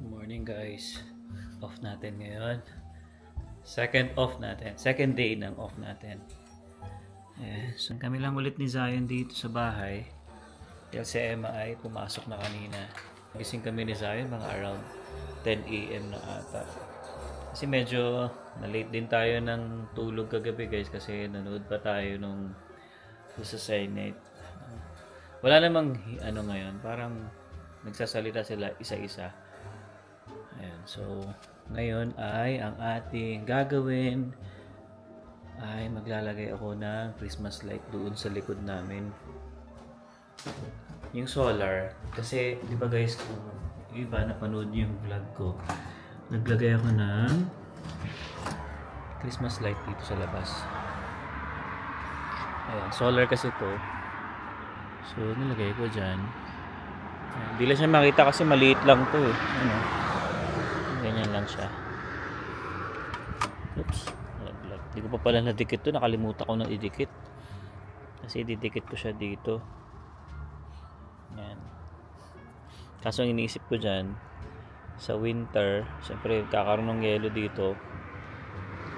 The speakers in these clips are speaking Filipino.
Morning guys. Off natin ngayon. Second off natin. Second day ng off natin. So kami lang ulit ni Zion dito sa bahay. Dahil si Emma ay pumasok na kanina. Gising kami ni Zion mga around 10 AM na ata. Kasi medyo na-late din tayo ng tulog kagabi guys. Kasi nanood pa tayo nung sa Senate. Wala namang ngayon. Parang nagsasalita sila isa-isa. Ayan, so ngayon ay ang ating gagawin ay maglalagay ako ng Christmas light doon sa likod namin. Yung solar, kasi di ba guys, kung yung iba napanood yung vlog ko, naglagay ako ng Christmas light dito sa labas. Ayan, solar kasi to. So nilagay ko dyan. Hindi lang siya makita kasi maliit lang to eh. Ganyan lang siya. Oops. Hindi ko pa pala nadikit to. Nakalimutan ko na idikit. Kasi didikit ko siya dito. Yan. Kaso ang iniisip ko dyan, sa winter, syempre kakaroon ng yelo dito.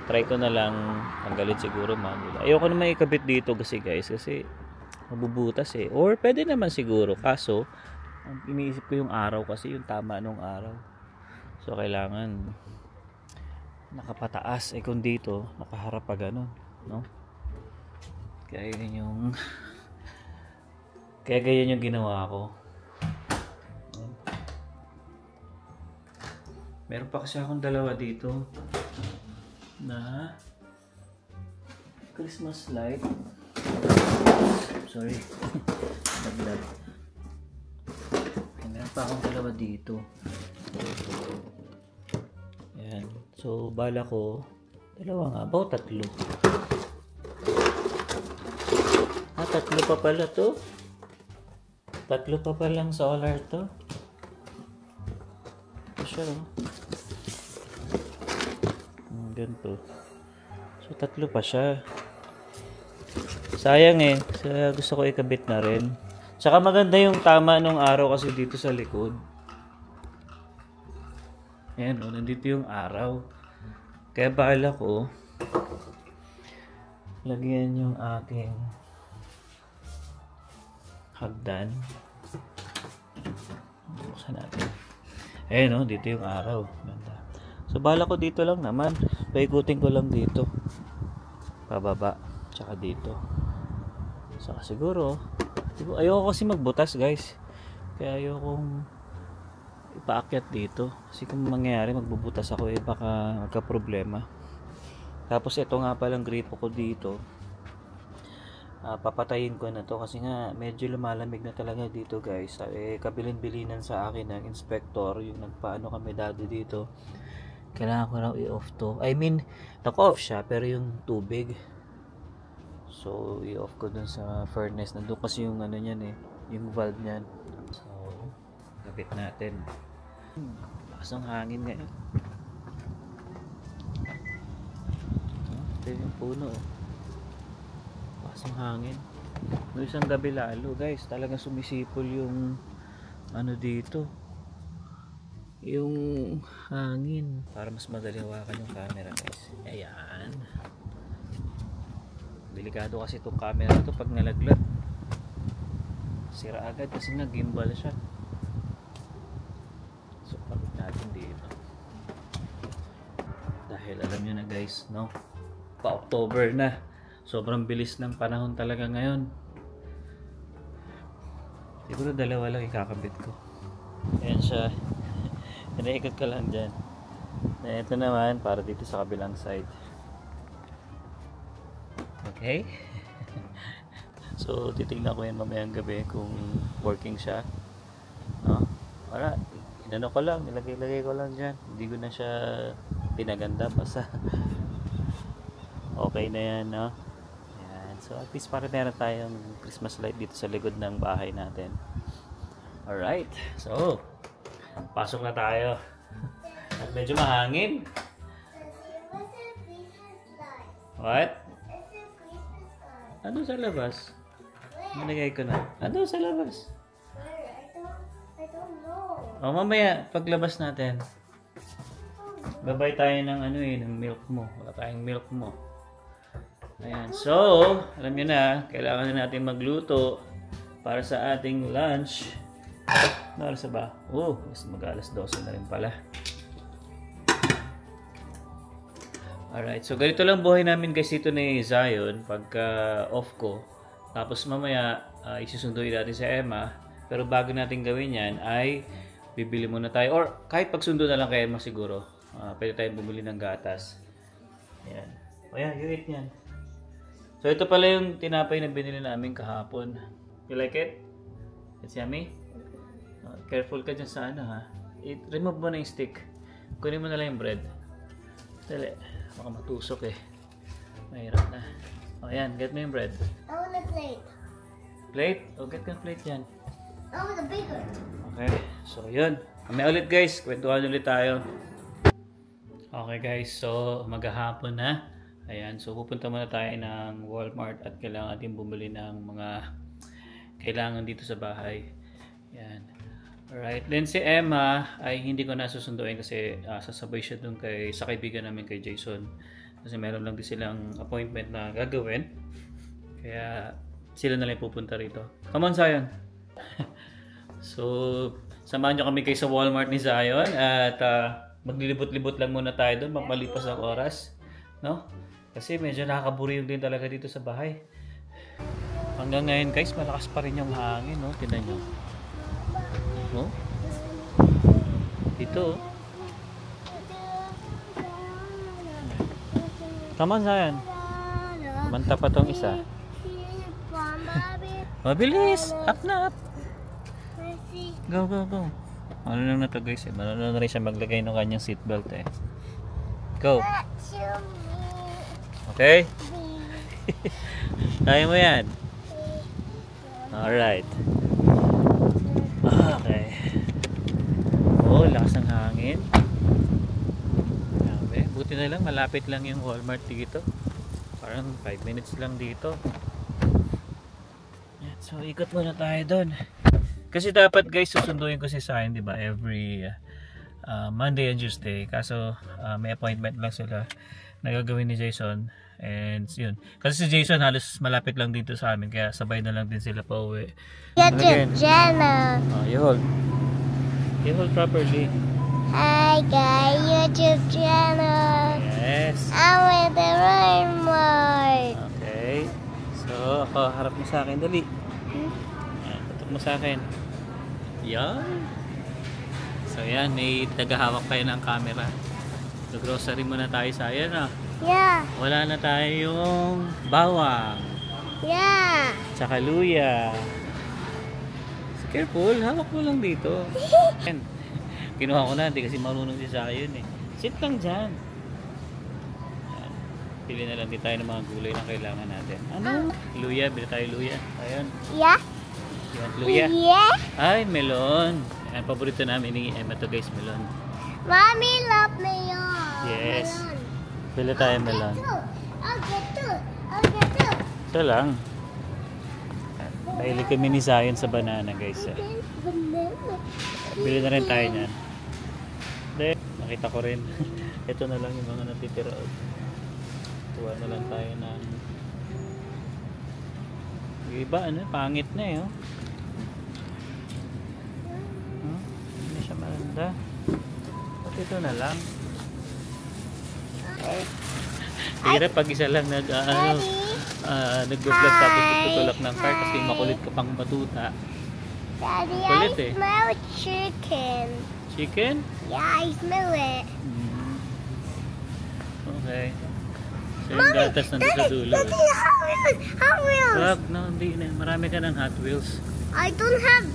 Try ko na lang tanggalin siguro manual. Ayoko naman ikabit dito kasi guys. Kasi mabubutas eh. Or pwede naman siguro. Kaso, ang iniisip ko yung araw kasi yung tama nung araw. So kailangan nakapataas kung dito nakaharap pa ganun, no? Kaya ganyan yung ginawa ko. Meron pa kasi akong dalawa dito na Christmas light. Sorry. Naglag. Meron pa akong dalawa dito. Ayan. So, bala ko, dalawa nga, about tatlo. Tatlo pa pala to. Tatlo pa palang solar to. Ito siya, oh. Ganito. So, tatlo pa siya. Sayang eh. Gusto ko ikabit na rin. Tsaka maganda yung tama nung araw kasi dito sa likod. Ayan o, nandito yung araw. Kaya bahala ko lagyan yung aking hagdan. Buksan natin. Ayan o, dito yung araw. Ganda. So bahala ko dito lang naman. Paikutin ko lang dito. Pababa. Tsaka dito. So siguro, ayoko kasi magbutas guys. Kaya ayokong ipaakyat dito kasi kung mangyayari magbubutas ako baka magka-problema. Tapos ito nga palang gripo ko dito, papatayin ko na to kasi nga medyo lumalamig na talaga dito guys. Kabilin-bilinan sa akin ng inspector yung nagpaano kami dado dito, kailangan ko raw i-off to. I mean naka-off siya pero yung tubig, so i-off ko dun sa furnace. Nandun kasi yung niyan yung valve niyan. So kapit natin. Lakas ng hangin ngayon. Ito yung puno. Lakas ng hangin. Noong isang gabi lalo guys, talagang sumisipol yung dito, yung hangin. Para mas madali hawakan yung camera guys. Ayan. Delikado kasi itong camera to pag nalaglag. Sira agad kasi nga gimbal siya. So pagod natin dito. Dahil alam nyo na guys, no? Pa-October na. Sobrang bilis ng panahon talaga ngayon. Siguro dalawa lang ikakabit ko. Ayan siya. Inaikot ka lang dyan. Ito naman para dito sa kabilang side. Okay? So titignan ko yan mamayang gabi kung working siya. No? Para ko lang, nilagay ko lang dyan. Hindi ko na siya pinaganda basta okay na yan, no? Yan. So at least para meron tayong Christmas light dito sa likod ng bahay natin. Alright, so pasok na tayo. At medyo mahangin. What? Ano sa labas? Nilagay ko na. Ano sa labas? I don't know. O mamaya, paglabas natin, babay tayo ng ng milk mo. Wala tayong milk mo. Ayan. So, alam nyo na, kailangan na natin magluto para sa ating lunch. Ano oras ba? Mas mag-alas 12 na rin pala. Alright, so ganito lang buhay namin guys dito ni Zion pagka off ko. Tapos mamaya, isusunduin natin si Emma. Pero bago natin gawin yan ay bibili muna tayo. Or kahit pagsundo na lang kay Emma siguro. Pwede tayong bumili ng gatas. Ayan. O yan, you eat yan. So ito pala yung tinapay na binili namin kahapon. You like it? It's yummy? Careful ka dyan sa ha. Remove mo na yung stick. Kunin mo na lang yung bread. Dali. Baka matusok Mahirap na. O yan, get mo yung bread. I want a plate. Plate? O get ka ng plate yan. I want a bigger. Okay, so yun. Mamaya ulit guys, kwentuhan ulit tayo. Okay guys, so maghahapon na. Ayan, so pupunta muna tayo ng Walmart at kailangan natin bumili ng mga kailangan dito sa bahay. Ayan. Alright, then si Emma ay hindi ko nasusunduin kasi sasabay siya dun sa kaibigan namin kay Jason. Kasi meron lang din silang appointment na gagawin. Kaya sila na lang pupunta rito. Come on, Zion! So, samahan nyo kami kayo sa Walmart ni Zion at maglilibot-libot lang muna tayo doon, mapalipas ang oras. No? Kasi medyo nakakaburiyong din talaga dito sa bahay. Hanggang ngayon guys, malakas pa rin yung hangin. No? Tignan nyo. No? Dito. Come on, Zion. Manta pa tong isa. Mabilis! Up na up! Go, go, go. Ano lang na to guys Marunong na rin siya maglagay ng kanyang seatbelt Go. Okay? Kaya mo yan. Alright. Okay. Lakas ng hangin. Grabe. Buti na lang, malapit lang yung Walmart dito. Parang 5 minutes lang dito. Yan. So, ikot muna tayo doon. Kasi dapat guys, susunduin ko si Zion, di ba? Every Monday and Tuesday. Kaso, may appointment lang sila na gagawin ni Jason. And yun. Kasi si Jason halos malapit lang dito sa amin. Kaya sabay na lang din sila pa uwi. YouTube channel. You hold. You hold properly. Hi guys, YouTube channel. Yes. I'm with the Walmart. Okay. So, ako, harap mo sa akin. Dali. Tutok mo sa akin. Yan. So, yan. May tagahawak tayo ng camera. So, grocery muna tayo sa ayan Yeah. Wala na tayong bawang. Yeah. Tsaka luya. So, careful. Hawak mo lang dito. Kinuha ko na. Hindi kasi marunong si Zion Sit lang dyan. Yan. Pili na lang din tayo ng mga gulay na kailangan natin. Ano? Luya. Bili tayo luya. Ayun. Yeah. You want luya? Yeah. Ay, melon. Yan, paborito namin ni Emma to guys, melon. Mommy love melon. Yes. Melon. Bili tayo melon. I'll get two. I'll get two. Ito lang. Mahilig kami ni Zion sa banana guys. Banana. Bili na rin tayo niyan. Then, nakita ko rin. Ito na lang yung mga natitira. Tuwa na lang tayo ng yung iba, pangit na Hindi siya maganda. At ito na lang. Ay. Hirap pag isa lang nag-vlog tapos tutulak ng car kasi makulit ka pang matuta. Daddy, Kulit I smell chicken. Chicken? Yeah, I smell it. Okay. So yung gatas nandun sa dulo. Daddy, Hot Wheels. Hot Wheels. Wag, no, hindi na. Marami ka ng Hot Wheels. I don't have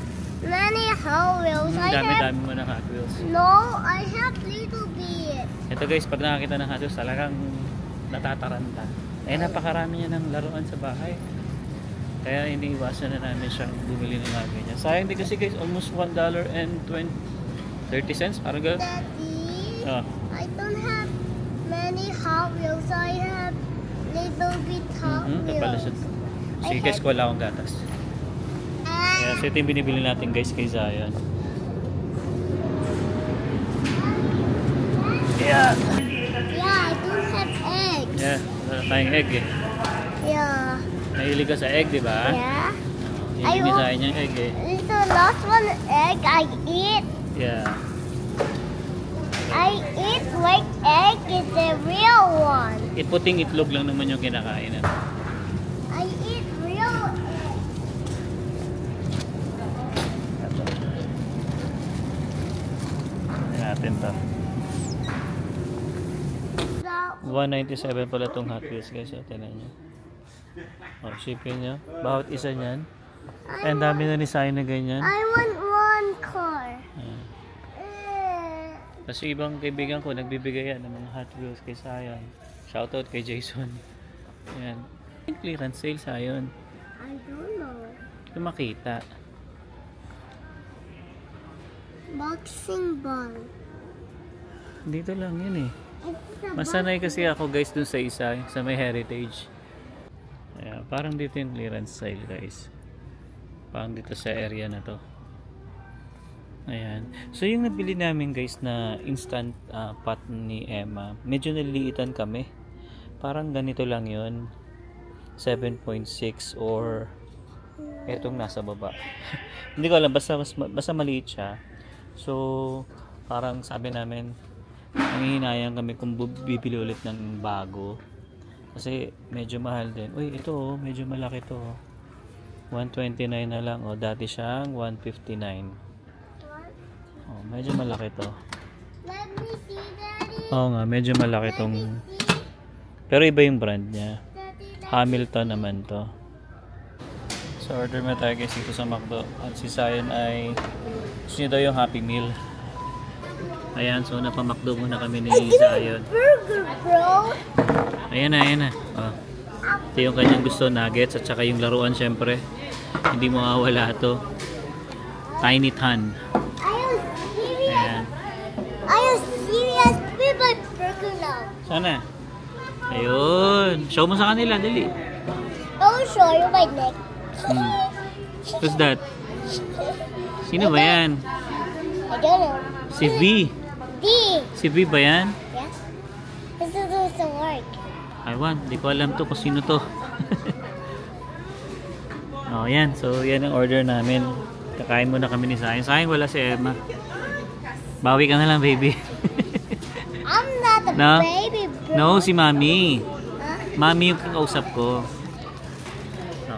many Hot Wheels. Dami-dami mo ng Hot Wheels. No, I have little bit. Ito guys, pag nakakita ng Hot Wheels, talagang natataranta. Napakarami niya ng laruan sa bahay. Kaya iniiwasan na namin siyang bumili ng mga ganyan. Sayang din kasi guys, almost $1.30. Parang gano'n. Daddy, I don't have many Hot Wheels. I have little bit Hot Wheels. Sige guys, wala akong gatas. Kaya so ito yung binibili natin guys kay Zion. tayong egg eh. Yeah. Mahilig ka sa egg, di ba? Yeah. Hilig ni Zion yung egg eh. So last one egg I eat. Yeah. I eat like egg is the real one. Puting itlog lang naman yung kinakain. I eat real egg. Natin to. That 197 pala itong Hot Wheels guys. O, tinan nyo. O, shipping nyo. Bawat isa nyan. Ang dami na ni Zion na ganyan. I want one car. Tapos yung ibang kaibigan ko, nagbibigay yan ng mga Hot Wheels kay Zion. Shoutout kay Jason. Ayan. Yung clearance sale, Zion. I don't know. Yung makita. Boxing ball. Dito lang yun eh. It's a Masanay kasi ako guys dun sa isa, sa may heritage. Ayan, parang dito yung clearance sale guys. Parang dito sa area na to. Ayan. So yung nabili namin guys na instant pot ni Emma, medyo naliliitan kami. Parang ganito lang yun. 7.6 or etong nasa baba. Hindi ko alam, basta maliit siya. So parang sabi namin, nanghihinayang kami kung bibili ulit ng bago. Kasi medyo mahal din. Uy, ito oh, medyo malaki to. 129 na lang. O, dati siyang 159. Oh, medyo malaki to. Let me see, Daddy. Oo nga, medyo malaki tong. Pero iba yung brand niya. Hamilton naman to. So, order na tayo guys dito sa McDo. At si Zion ay gusto niya daw yung Happy Meal. Ayan, so napa-McDo muna kami ni Zion. Burger, bro. Ayan na. Oh. Ito yung kanyang gusto, nuggets at saka yung laruan syempre. Hindi mawawala to. Tiny Tan. Ayan. I am serious with my burger now. Sana. Ayun. Show mo sa kanila, dali. I'll show you my neck. Who's that? Sino ba yan? I don't know. Si V. D. Si V ba yan? Yeah. This is also work. Aywan, di ko alam to kung sino to. Oh, yan. So, yan ang order namin. Kakain muna kami ni Zion. Zion, wala si Emma. Bawi ka na lang, baby. I'm not a No? baby, bro. No, si Mami. Huh? Mami yung kakausap ko.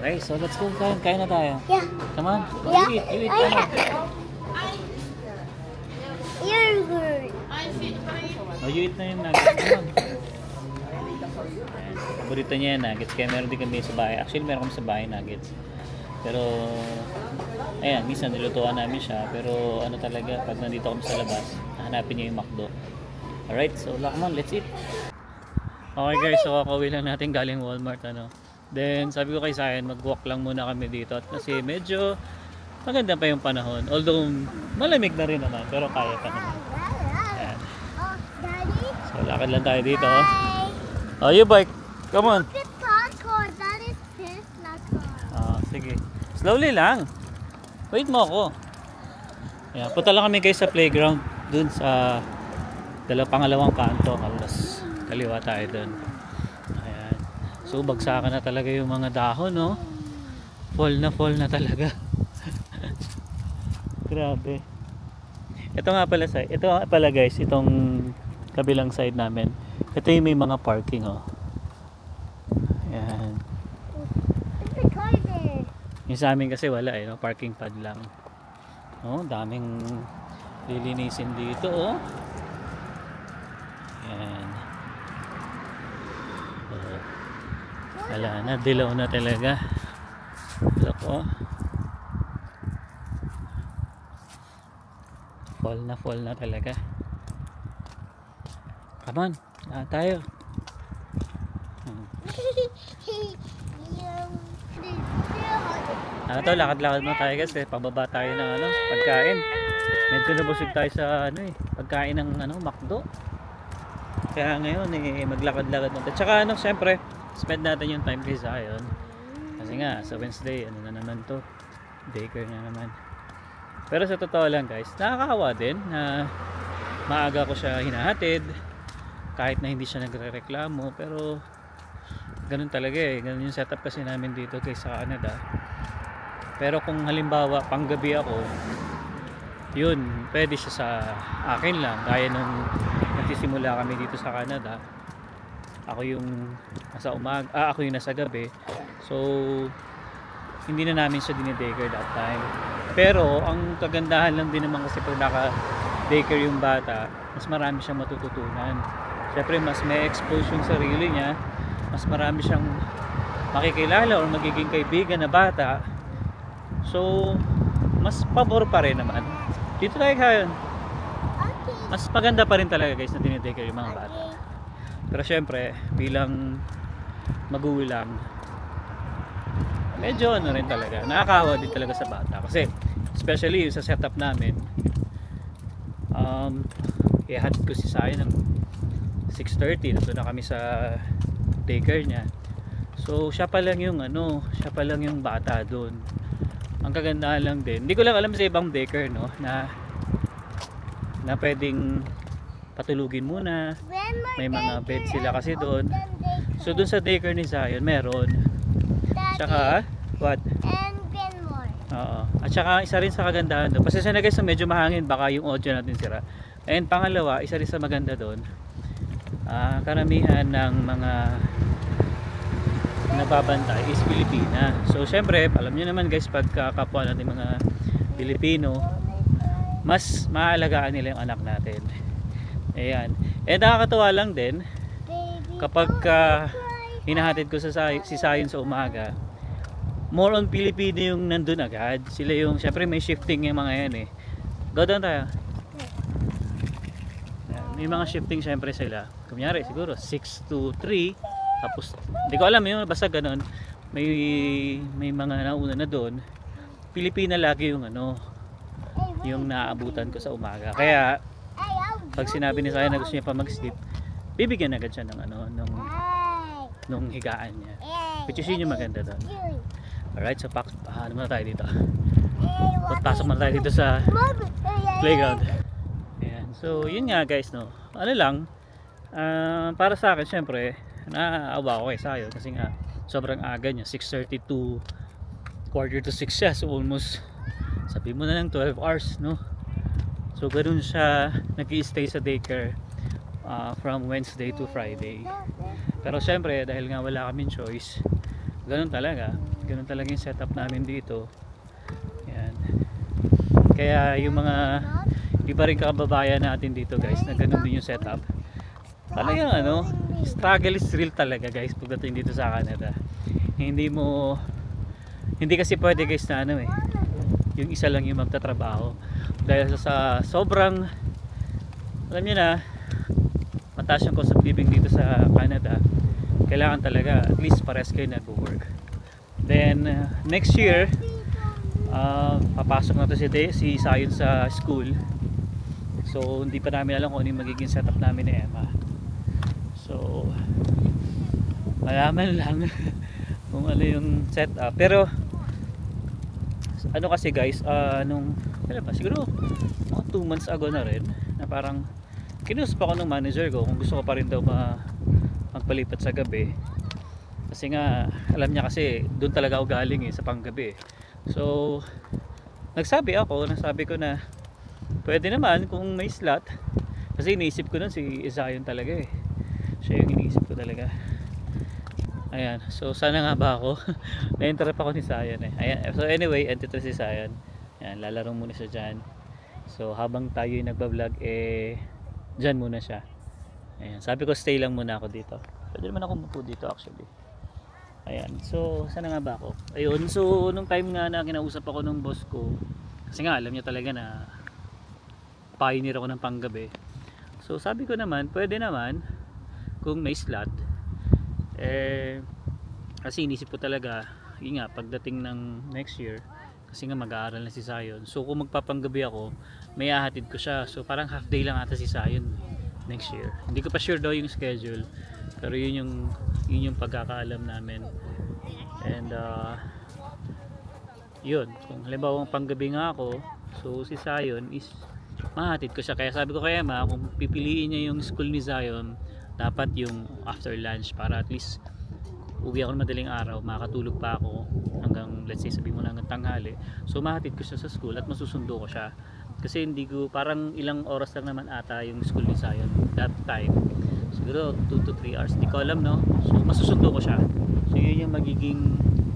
Okay, so let's go. Kain na tayo. Yeah. Come on. Yeah. You eat, Oh, come on. yeah. You're good. Oh, you eat na yung nuggets. Come on. Ayan. Paborito niya yung nuggets. Kaya meron din kami sa bahay. Actually, meron kami sa bahay nuggets. Pero, ayan, minsan nilutuan namin siya. Pero, ano talaga, pag nandito kami sa labas, hanapin niya yung McDo. Alright, so come on, let's eat. Okay guys, so kakauwi lang natin galing Walmart, ano. Then, sabi ko kay Zion, mag-walk lang muna kami dito. Kasi medyo maganda pa yung panahon. Although, malamig na rin naman, pero kaya pa naman. Ayan. Oh, Daddy. So, lakad lang tayo dito. Hi. Oh, you bike. Come on. Look at car. That is Tesla car. Sige. Slowly lang. Wait mo ako. Ayan, punta lang kami guys sa playground. Dun sa pangalawang kanto. Tapos kaliwa tayo dun. Ayan. So, bagsakan na talaga yung mga dahon, no? Fall na talaga. Grabe. Ito nga pala guys, itong kabilang side namin. Ito yung may mga parking, oh. Ayan. There's a car there. Yung sa amin kasi wala no? Parking pad lang. Oh, daming lilinisin dito, oh. Ayan. Oh. Wala na, dilaw na talaga. Look, oh. Fall na talaga. Come on, tayo. Lakad-lakad mo tayo guys, pababa tayo ng pagkain. Medyo nabusog tayo sa pagkain ng McDo. Kaya ngayon maglakad-lakad natin. Tsaka syempre, spend natin yung time kay Zion. Kasi nga sa Wednesday, na naman to. Daycare na naman. Pero sa totoo lang guys, nakakahawa din na maaga ko siya hinahatid kahit na hindi siya nagrereklamo, pero ganun talaga eh, ganun yung setup kasi namin dito guys sa Canada. Pero kung halimbawa panggabi ako, yun, pwede siya sa akin lang. Gaya nung nagsisimula kami dito sa Canada, ako yung nasa ako yung nasa gabi. So hindi na namin siya dinidaycare that time. Pero ang kagandahan lang din naman kasi pag naka-daycare yung bata, mas marami siyang matututunan. Syempre mas may expose yung sarili niya, mas marami siyang makikilala or magiging kaibigan na bata. So mas pabor pa rin naman. Dito tayo ngayon. Mas maganda pa rin talaga guys na dinidaycare yung mga bata. Pero syempre bilang magulang, medyo ano rin talaga, nakakawa din talaga sa bata. Kasi especially yung sa setup namin, ihatid ko si Sayo ng 6:30, nandun na kami sa daycare niya. So siya pa lang yung siya pa lang yung bata doon. Ang kagandahan lang din, hindi ko lang alam sa ibang daycare na pwedeng patulugin muna, may mga bed sila kasi doon. So doon sa daycare ni Zion meron. Tsaka what? And then more. Oo. At saka isa rin sa kagandahan doon, pasensya na guys, medyo mahangin, baka yung audio natin sira. And pangalawa, isa rin sa maganda doon, karamihan ng mga nababantay is Pilipina. So syempre, alam niyo naman guys, pagka kapwa natin mga Pilipino, mas maalagaan nila yung anak natin. Ayan. And nakakatuwa lang din kapag hinahatid ko si Sayon sa umaga, more on Pilipino yung nandun agad. Sila yung, syempre may shifting yung mga yan eh. Go down tayo. Ayan. May mga shifting syempre sila. Kunyari siguro 6 to 3. Tapos hindi ko alam yun, basta ganun. May mga nauna na doon. Pilipina lagi yung yung naaabutan ko sa umaga. Kaya pag sinabi ni Sayon na gusto niya pa mag-sleep, bibigyan agad siya ng nung higaan niya. Which is yun yung maganda doon. Alright, so muna tayo dito. Pasok muna tayo dito sa playground. Ayan. So yun nga guys, no. Para sa akin syempre, naaawa ko kay Sayon kasi nga sobrang aga niya, 6:30 to 5:45 siya. So almost, sabi mo na lang 12 hours, no? So ganoon siya nag-i-stay sa daycare from Wednesday to Friday. Pero syempre dahil nga wala kaming choice, ganoon talaga yung setup namin dito. Yan. Kaya yung mga iba rin kababayan natin dito guys, na ganoon din yung setup, talagang struggle is real talaga guys pagdating dito sa Canada. Hindi kasi pwede guys na yung isa lang yung magtatrabaho, dahil sa sobrang, alam niyo na, mataas yung cost of living dito sa Canada. Kailangan talaga at least pares kayo nag-work. Then next year papasok na to si Sayon sa school. So hindi pa namin alam kung ano yung magiging setup namin ni Emma. So malaman lang kung ano yung setup. Pero kasi guys, siguro mga 2 months ago na rin, na parang kinusap ako ng manager ko kung gusto ko pa rin daw magpalipat sa gabi. Kasi nga alam niya kasi doon talaga ako galing sa panggabi. So nasabi ko na pwede naman kung may slot, kasi iniisip ko nun si Zion talaga siya yung iniisip ko talaga. Ayan, so sana nga ba ako na-interrupt ako ni Zion Ayan, so anyway, entito si Zion. Ayan, lalaro muna siya dyan. So habang tayo yung nagbablog, dyan muna siya. Ayan, sabi ko stay lang muna ako dito. Pwede naman ako mupo dito actually. Ayan, so sana nga ba ako. Ayun, so nung time nga na kinausap ako ng boss ko, kasi nga alam niya talaga na pioneer ako ng panggabi. So sabi ko naman, pwede naman kung may slot. Kasi inisip ko talaga, yun nga, pagdating ng next year, kasi nga mag-aaral na si Zion. So kung magpapanggabi ako, may ahatid ko siya. So parang half day lang ata si Zion next year. Hindi ko pa sure daw yung schedule, pero yun yung pagkakaalam namin. And yun, kung halimbawa panggabi nga ako, so si Zion is mahatid ko siya. Kaya sabi ko kay Emma, kung pipiliin niya yung school ni Zion, dapat yung after lunch, para at least uwi ako ng madaling araw, makakatulog pa ako hanggang, let's say, sabihin mo na hanggang tanghali. So mahatid ko siya sa school at masusundo ko siya. Kasi hindi ko, parang ilang oras lang naman ata yung school ni Zion that time. Siguro 2 to 3 hours, di ko alam, no? So masusundo ko siya. So yun yung magiging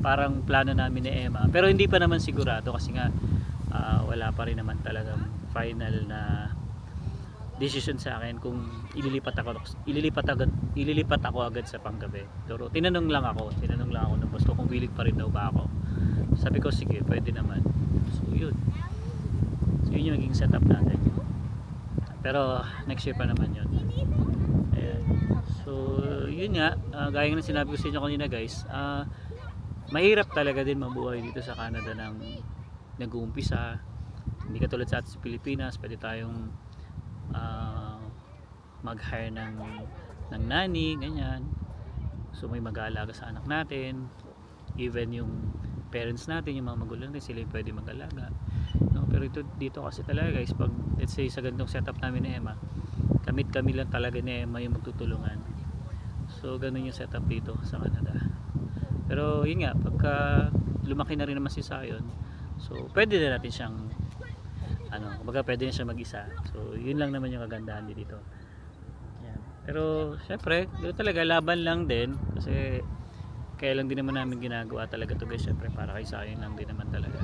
parang plano namin ni Emma. Pero hindi pa naman sigurado kasi nga wala pa rin naman talagang final na decision sa akin kung ililipat ako agad sa panggabi. Pero tinanong lang ako ng boss ko kung willing pa rin daw ba ako. Sabi ko sige, pwede naman. So yun yung maging setup natin. Pero next year pa naman yun. Ayan. So yun nga, gaya ng sinabi ko sa inyo kanina guys, mahirap talaga din mabuhay dito sa Canada ng nag-uumpisa. Hindi katulad sa atin sa Pilipinas, pwede tayong mag-hire ng nanny, ganyan. So may mag-aalaga sa anak natin. Even yung parents natin, yung mga magulang natin, sila yung pwede mag-alaga. No, pero dito kasi talaga guys, pag let's say sa ganitong setup namin ni Emma, kami lang talaga ni Emma yung magtutulungan. So ganun yung setup dito sa Canada. Pero yun nga, pagka lumaki na rin naman si Zion, so pwede na natin siyang kumbaga pwede na siya mag-isa. So yun lang naman yung kagandahan dito. Yan. Pero syempre, dito talaga laban lang din kasi kaya lang din naman namin ginagawa talaga to guys, syempre para kay Zion lang din naman talaga.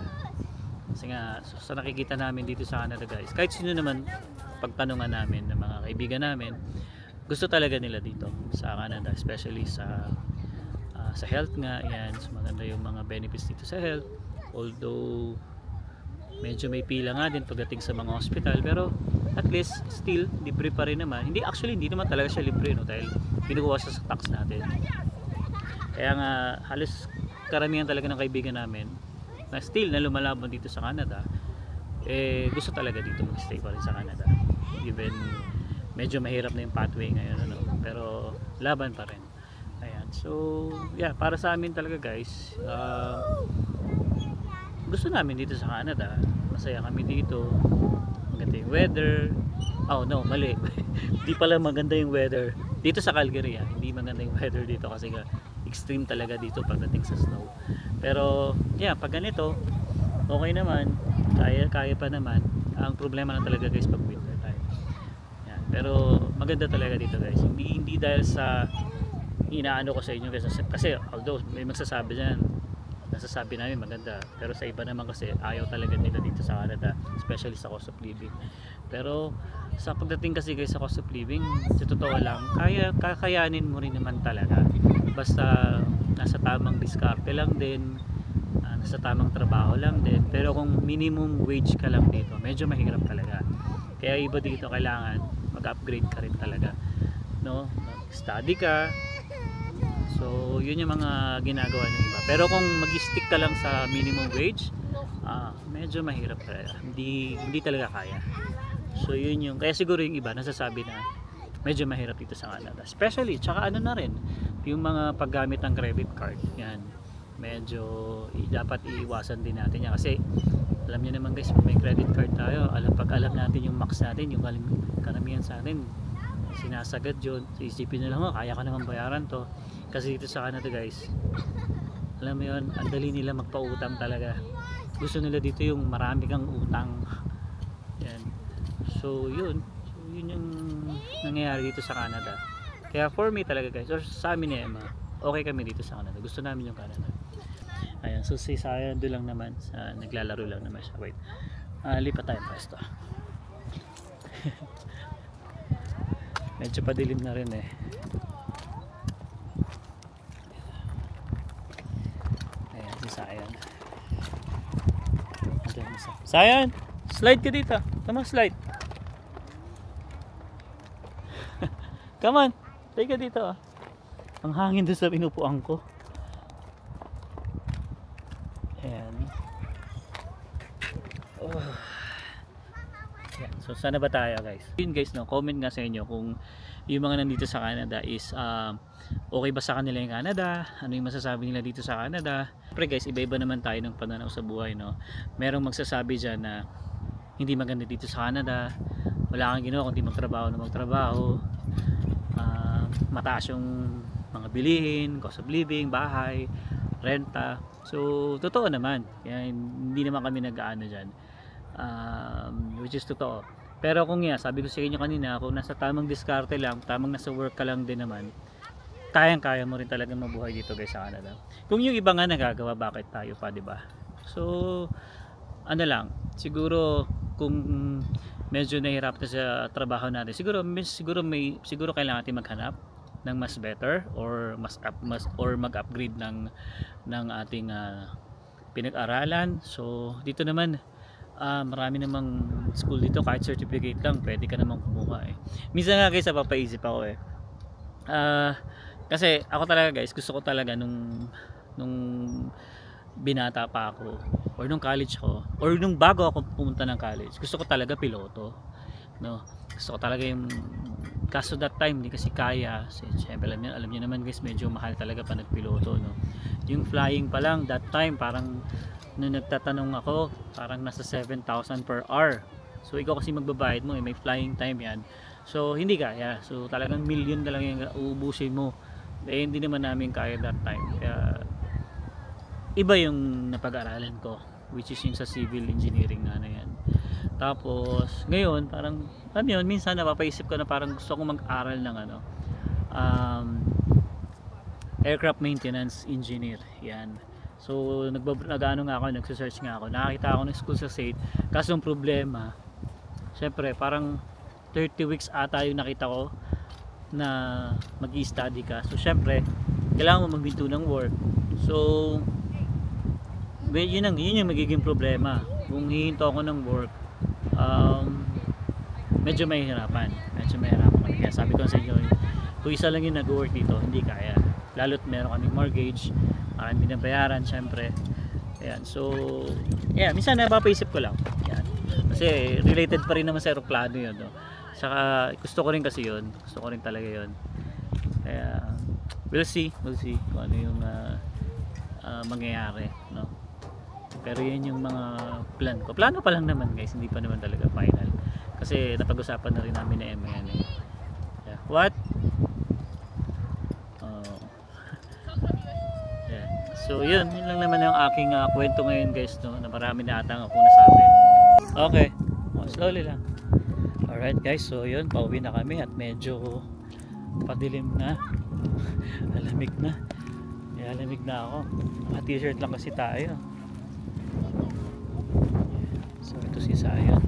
Kasi nga sa nakikita namin dito sa Canada guys, kahit sino naman pagtanungan namin ng mga kaibigan namin, gusto talaga nila dito sa Canada, especially sa health nga. Yan, so maganda yung mga benefits dito sa health, although medyo may pila nga din pagdating sa mga hospital, pero at least still libre pa rin naman. Hindi naman talaga siya libre, no, dahil kinukuha siya sa tax natin. Kaya nga halos karamihan talaga ng kaibigan namin na still na lumalaban dito sa Canada, gusto talaga dito mag-stay pa rin sa Canada, even medyo mahirap na yung pathway ngayon, pero laban pa rin. Ayan, so yeah, para sa amin talaga guys, gusto namin dito sa Canada, masaya kami dito, maganda yung weather. Mali hindi pala maganda yung weather dito sa Calgary, hindi maganda yung weather dito kasi nga extreme talaga dito pagdating sa snow. Pero yeah, pag ganito okay naman, kaya pa naman. Ang problema lang talaga guys pag winter time. Yan. Pero maganda talaga dito guys, hindi dahil sa inaano ko sa inyo kasi although may magsasabi dyan, nasasabi namin maganda, pero sa iba naman kasi ayaw talaga nila dito sa Canada, especially sa cost of living. Pero sa pagdating kasi guys sa cost of living, sa totoo lang, kakayanin mo rin naman talaga, basta nasa tamang diskarte lang din, nasa tamang trabaho lang din. Pero kung minimum wage ka lang dito, medyo mahirap talaga. Kaya iba dito kailangan mag-upgrade ka rin talaga, no? Mag-study ka. So yun yung mga ginagawa ng iba. Pero kung mag-stick ka lang sa minimum wage, medyo mahirap talaga. Hindi talaga kaya. So yun yung, kaya siguro yung iba nasasabi na medyo mahirap dito sa Canada. Especially, tsaka ano na rin, yung mga paggamit ng credit card. Yan, medyo dapat iiwasan din natin yan. Kasi alam niyo naman guys, kung may credit card tayo, pag alam natin yung max natin, yung karamihan sa atin, sinasagad yun. So isipin nyo lang, kaya ka naman bayaran to. Kasi dito sa Canada guys, alam mo yun, ang dali nila magpautang talaga. Gusto nila dito yung marami kang utang. Yan. So yun yung nangyayari dito sa Canada. Kaya for me talaga guys, or sa amin ni Emma, okay kami dito sa Canada. Gusto namin yung Canada. Ayan, so si Zion doon lang naman, naglalaro lang naman siya. Wait, lipat tayo pwesto. Medyo padilim na rin eh. Ayan, si Zion. Zion, slide ka dito. Come on, slide. Come on, slide ka dito. Ang hangin doon sa inupuan ko. Ayan. Ayan. So sana ba tayo guys? Yun guys, no, comment nga sa inyo kung yung mga nandito sa Canada is okay ba sa kanila yung Canada, ano yung masasabi nila dito sa Canada. Pero guys, iba-iba naman tayo ng pananaw sa buhay, no? Merong magsasabi dyan na hindi maganda dito sa Canada, wala kang ginawa kundi magtrabaho na magtrabaho, mataas yung mga bilihin, cost of living, bahay, renta. So totoo naman, kaya hindi naman kami nag-aano dyan, which is totoo. Pero kung sabi ko sa inyo kanina, kung nasa tamang diskarte lang, tamang nasa work ka lang din naman, kayang-kaya mo rin talaga mabuhay dito guys sa Canada. Kung yung iba nga nagagawa, bakit tayo pa, 'di ba? So ano lang, siguro kung medyo nahirap na sa trabaho natin, siguro kailangan natin maghanap ng mas better or mag-upgrade ng ating pinag-aralan. So dito naman marami namang school dito, kahit certificate lang pwede ka namang kumuha eh. Minsan nga guys napapaisip ako eh, kasi ako talaga guys, gusto ko talaga nung binata pa ako or nung college ko or nung bago ako pumunta ng college, gusto ko talaga piloto, no? Gusto ko talaga yung, kaso that time hindi kasi kaya, siyempre alam niyo naman guys, medyo mahal talaga pa nagpiloto, no? Yung flying pa lang that time, parang nung nagtatanong ako, parang nasa 7,000 per hour. So ikaw kasi magbabayad mo may flying time yan, so hindi kaya. So talagang million na lang yung uubusin mo, hindi naman namin kaya that time. Kaya iba yung napag-aralan ko, which is yung sa civil engineering na yan. Tapos ngayon parang minsan napapaisip ko na parang gusto kong mag-aral ng aircraft maintenance engineer yan. So nagse-search nga ako, nakakita ako ng school sa SAIT. Kaso ang problema, syempre parang 30 weeks ata yung nakita ko na mag-i-study ka. So syempre kailangan mo maghinto ng work. So yun yung magiging problema. Kung hihinto ako ng work, medyo mahihirapan kami. Kaya sabi ko sa inyo, kung isa lang yung nag-work dito, hindi kaya. Lalo't meron kaming mortgage, maraming binabayaran syempre. Ayan, so minsan napapaisip ko lang yan, kasi related pa rin naman sa aeroplano yun, no? Saka gusto ko rin kasi yun, gusto ko rin talaga yun. Kaya we'll see kung ano yung mangyayari, no? Pero yun yung mga plano pa lang naman guys, hindi pa naman talaga final, kasi napag-usapan na rin namin na yan eh. Yeah. What? So yun lang naman yung aking kwento ngayon guys, no, na marami na atang akong nasabi. Okay, slowly lang. Alright guys, so yun, pauwi na kami at medyo padilim na. Alamig na. Alamig na ako. T-shirt lang kasi tayo. So ito si Zion.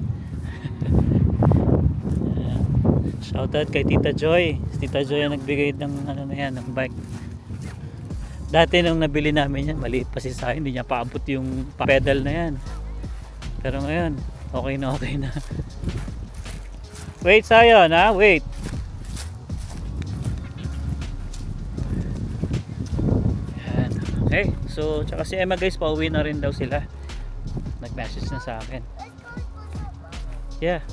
Shoutout kay Tita Joy. Si Tita Joy ang nagbigay ng ng bike. Dati nung nabili namin yan, maliit pa si Zion, hindi niya paabot yung pedal na yan. Pero ngayon, okay na. Wait Zion, wait. Yan. Okay, so tsaka si Emma guys, pauwi na rin daw sila. Nag-message na sa akin. Yeah.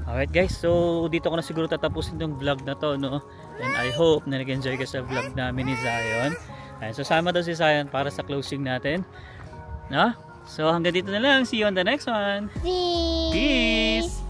Alright guys, so dito ko na siguro tatapusin yung vlog na to, no? And I hope na nag-enjoy ka sa vlog namin ni Zion. And so sama daw si Zion para sa closing natin, no? So hanggang dito na lang. See you on the next one. Peace. Peace.